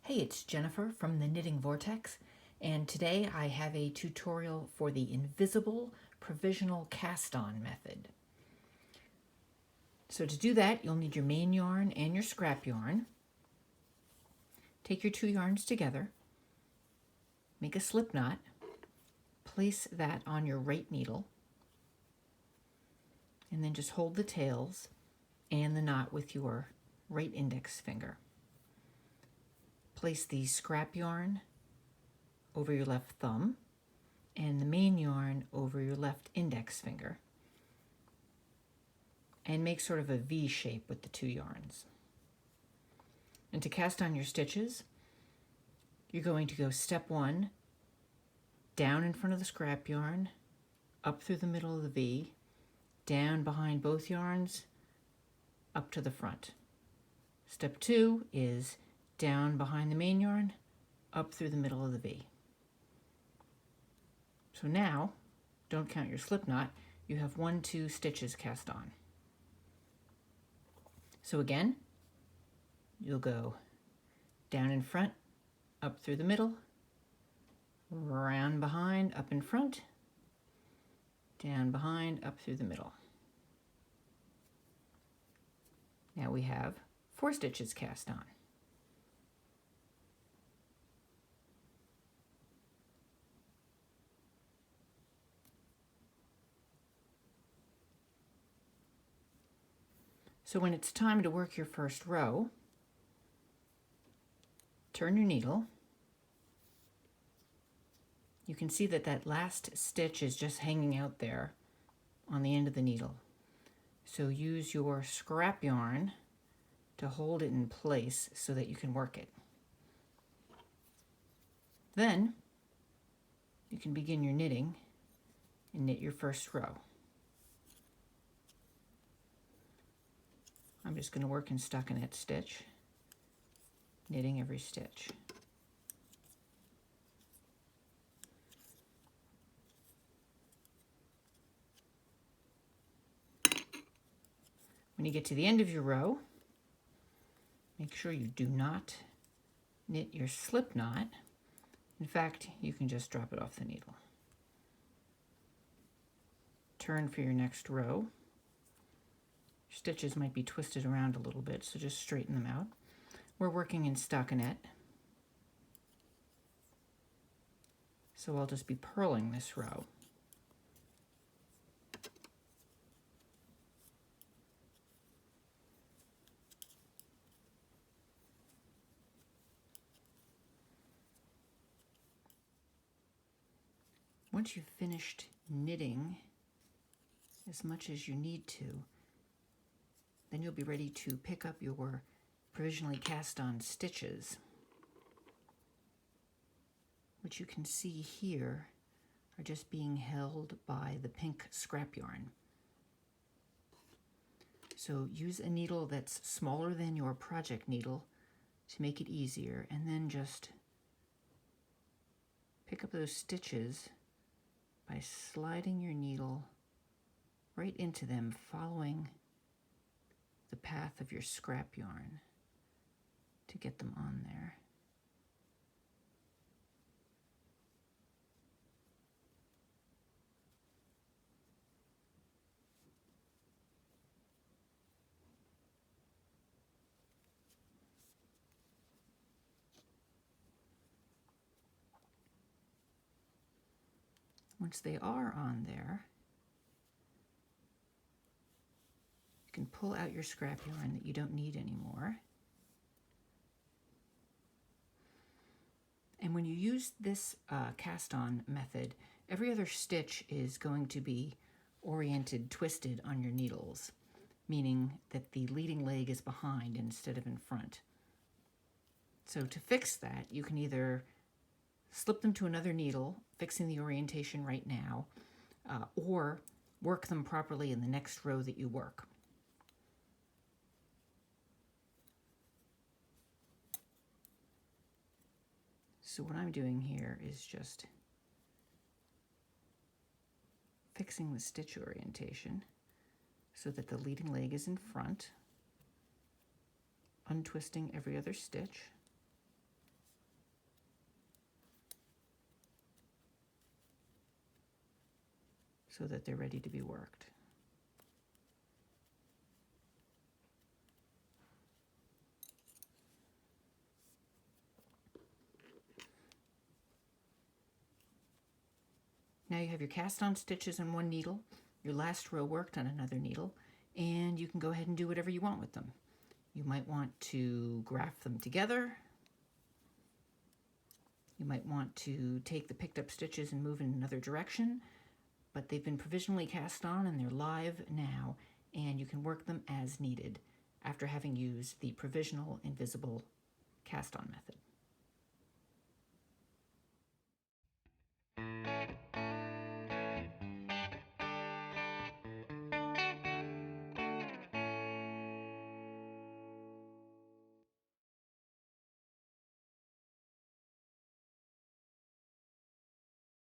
Hey, it's Jennifer from the Knitting Vortex, and today I have a tutorial for the invisible provisional cast-on method. So to do that, you'll need your main yarn and your scrap yarn. Take your two yarns together, make a slip knot, place that on your right needle, and then just hold the tails and the knot with your right index finger. Place the scrap yarn over your left thumb and the main yarn over your left index finger, and make sort of a V shape with the two yarns. And to cast on your stitches, you're going to go step 1, down in front of the scrap yarn, up through the middle of the V, down behind both yarns, up to the front. Step 2 is down behind the main yarn, up through the middle of the V. So now, don't count your slip knot, you have 2 stitches cast on. So again, you'll go down in front, up through the middle, round behind, up in front, down behind, up through the middle. Now we have 4 stitches cast on. So when it's time to work your first row, turn your needle. You can see that that last stitch is just hanging out there on the end of the needle. So use your scrap yarn to hold it in place so that you can work it. Then you can begin your knitting and knit your first row. I'm just going to work in stockinette stitch, knitting every stitch. When you get to the end of your row, make sure you do not knit your slip knot. In fact, you can just drop it off the needle. Turn for your next row. Your stitches might be twisted around a little bit, so just straighten them out. We're working in stockinette, so I'll just be purling this row. Once you've finished knitting as much as you need to, then you'll be ready to pick up your provisionally cast on stitches, which you can see here are just being held by the pink scrap yarn. So use a needle that's smaller than your project needle to make it easier, and then just pick up those stitches by sliding your needle right into them, following the path of your scrap yarn to get them on there. Once they are on there, you can pull out your scrap yarn that you don't need anymore. And when you use this cast-on method, every other stitch is going to be oriented, twisted on your needles, meaning that the leading leg is behind instead of in front. So to fix that, you can either slip them to another needle, fixing the orientation right now, or work them properly in the next row that you work. So what I'm doing here is just fixing the stitch orientation so that the leading leg is in front, untwisting every other stitch, so that they're ready to be worked. Now you have your cast on stitches on one needle, your last row worked on another needle, and you can go ahead and do whatever you want with them. You might want to graft them together. You might want to take the picked up stitches and move in another direction, but they've been provisionally cast on and they're live now, and you can work them as needed after having used the provisional invisible cast on method.